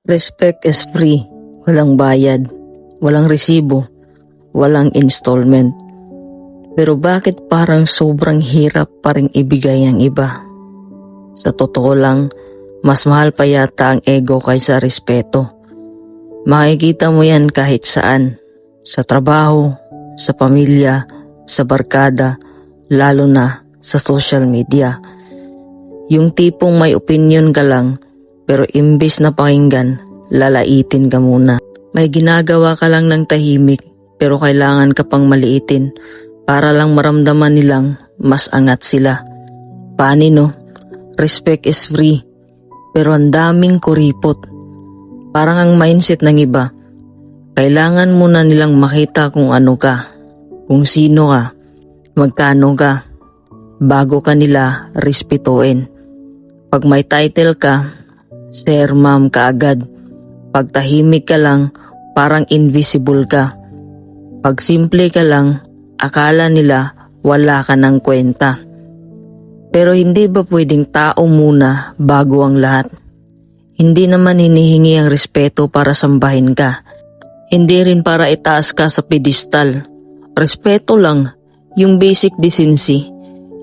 Respect is free, walang bayad, walang resibo, walang installment. Pero bakit parang sobrang hirap pa ring ibigay ang iba? Sa totoo lang, mas mahal pa yata ang ego kaysa respeto. Makikita mo yan kahit saan, sa trabaho, sa pamilya, sa barkada, lalo na sa social media. Yung tipong may opinion ka lang, pero imbis na pakinggan, lalaitin ka muna. May ginagawa ka lang ng tahimik, pero kailangan ka pang maliitin para lang maramdaman nilang mas angat sila. Paano? Respect is free, pero ang daming kuripot. Parang ang mindset ng iba, kailangan mo na nilang makita kung ano ka, kung sino ka, magkano ka, bago ka nila respetuin. Pag may title ka, sir, ma'am ka agad. Pag tahimik ka lang, parang invisible ka. Pag simple ka lang, akala nila wala ka ng kwenta. Pero hindi ba pwedeng tao muna bago ang lahat? Hindi naman hinihingi ang respeto para sambahin ka. Hindi rin para itaas ka sa pedestal. Respeto lang, yung basic decency,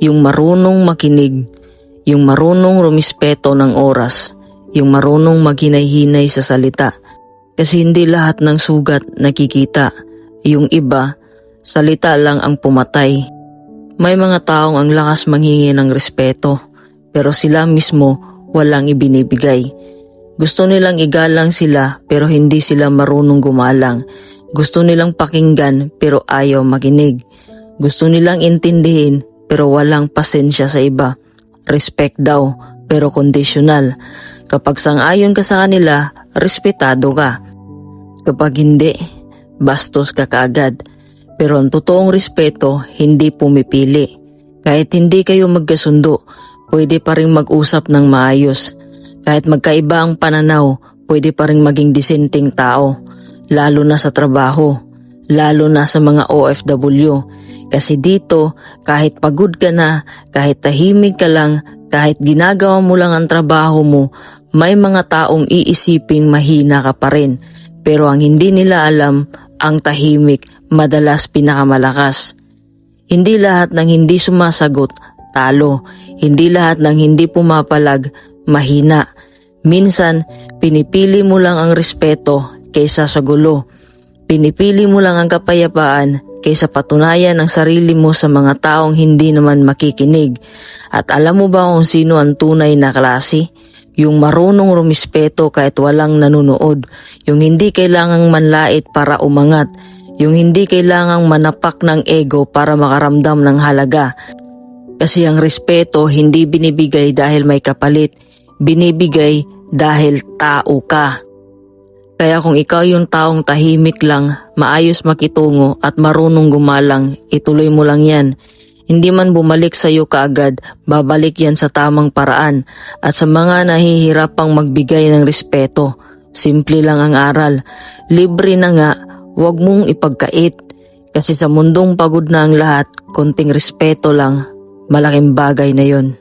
yung marunong makinig, yung marunong rumispeto ng oras, yung marunong maghinay-hinay sa salita. Kasi hindi lahat ng sugat nakikita. Yung iba, salita lang ang pumatay. May mga taong ang lakas manghingi ng respeto, pero sila mismo walang ibinibigay. Gusto nilang igalang sila pero hindi sila marunong gumalang. Gusto nilang pakinggan pero ayaw makinig. Gusto nilang intindihin pero walang pasensya sa iba. Respect daw pero conditional. Kapag sang-ayon ka sa kanila, respetado ka. Kapag hindi, bastos ka kaagad. Pero ang totoong respeto, hindi pumipili. Kahit hindi kayo magkasundo, pwede pa rin mag-usap ng maayos. Kahit magkaiba ang pananaw, pwede pa rin maging disenteng tao. Lalo na sa trabaho, lalo na sa mga OFW. Kasi dito, kahit pagod ka na, kahit tahimik ka lang, kahit ginagawa mo lang ang trabaho mo, may mga taong iisiping mahina ka pa rin. Pero ang hindi nila alam, ang tahimik madalas pinakamalakas. Hindi lahat ng hindi sumasagot, talo. Hindi lahat ng hindi pumapalag, mahina. Minsan, pinipili mo lang ang respeto kaysa sa gulo. Pinipili mo lang ang kapayapaan kaysa patunayan ang sarili mo sa mga taong hindi naman makikinig. At alam mo ba kung sino ang tunay na klase? Yung marunong rumispeto kahit walang nanunood. Yung hindi kailangang manlait para umangat. Yung hindi kailangang manapak ng ego para makaramdam ng halaga. Kasi ang respeto hindi binibigay dahil may kapalit. Binibigay dahil tao ka. Kaya kung ikaw yung taong tahimik lang, maayos makitungo at marunong gumalang, ituloy mo lang yan. Hindi man bumalik sa iyo kaagad, babalik yan sa tamang paraan. At sa mga nahihirapang magbigay ng respeto, simple lang ang aral. Libre na nga, huwag mong ipagkait. Kasi sa mundong pagod na ang lahat, konting respeto lang, malaking bagay na yon.